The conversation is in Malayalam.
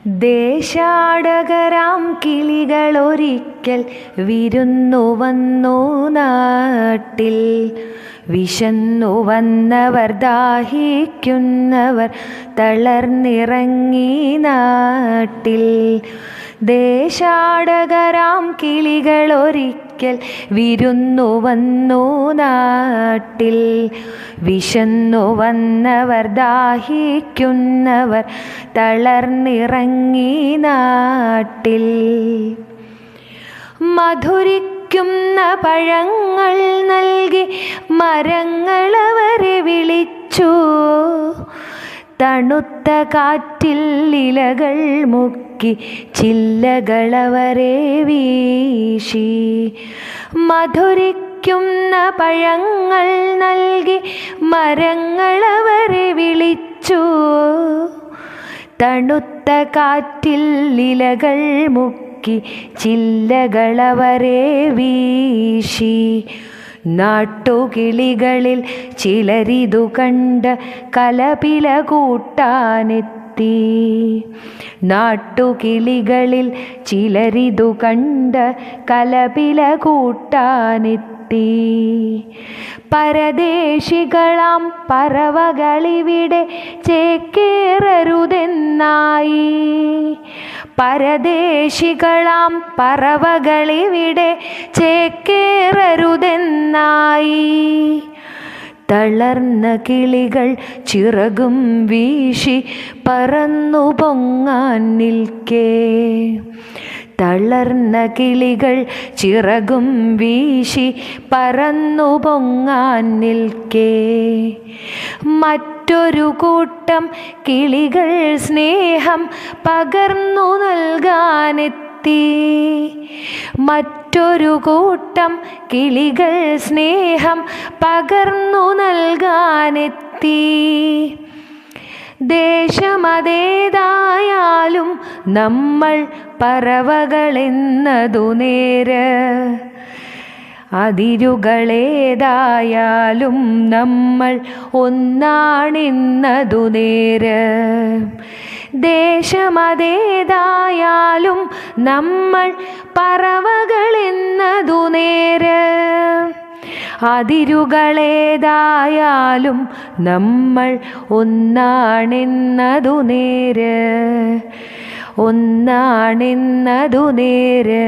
ദേശാടകരാം കിളികളൊരിക്കൽ വിരുന്നു വന്നു നാട്ടിൽ. വിശന്നു വന്നവർ ദാഹിക്കുന്നവർ തളർന്നിറങ്ങി നാട്ടിൽ. ദേശാടകരാം കിളികളൊരിക്കൽ വിരുന്നു വന്നു നാട്ടിൽ. വിശന്നു വന്നവർ ദാഹിക്കുന്നവർ തളർന്നിറങ്ങി നാട്ടിൽ. മധുരിക്കുന്ന പഴങ്ങൾ നൽകി മരങ്ങളവരെ വിളിച്ചു. തണുത്ത കാറ്റിൽ ഇലകൾ മുക്കി ചില്ലകളവരെ വീശി. മധുരിക്കുന്ന പഴങ്ങൾ നൽകി മരങ്ങളവരെ വിളിച്ചു. തണുത്ത കാറ്റിൽ ഇലകൾ മുക്കി ചില്ലകളവരെ വീശി. നാട്ടുകിളികളിൽ ചിലരിതു കണ്ട് കലപില കൂട്ടാനെത്തി. നാട്ടുകിളികളിൽ ചിലരിതു കണ്ട് കലപില കൂട്ടാനെത്തി. പരദേശികളാം പറവകളിവിടെ ചേക്കേറരുതെന്നായി. പരദേശികളാം പറവകളിവിടെ ചേക്കേറരുതെന്നായി. തളർന്ന കിളികൾ ചിറകും വീശി പറന്നു പൊങ്ങാൻ നിൽക്കേ. തളർന്ന കിളികൾ ചിറകും വീശി പറന്നു പൊങ്ങാൻ നിൽക്കേ. മറ്റൊരു കൂട്ടം കിളികൾ സ്നേഹം പകർന്നു നൽകാനെത്തി. മറ്റൊരു കൂട്ടം കിളികൾ സ്നേഹം പകർന്നു നൽകാനെത്തി. ദേശമതേതായാലും നമ്മൾ പറവകളെന്നതു നേര്. അതിരുകളേതായാലും നമ്മൾ ഒന്നാണെന്നതു നേര്. ദേശമതേതായാലും നമ്മൾ പറവകളെന്നതു നേര്. അതിരുകളേതായാലും നമ്മൾ ഒന്നാണെന്നതു നേര്. ഒന്നാണെന്നതു നേര്.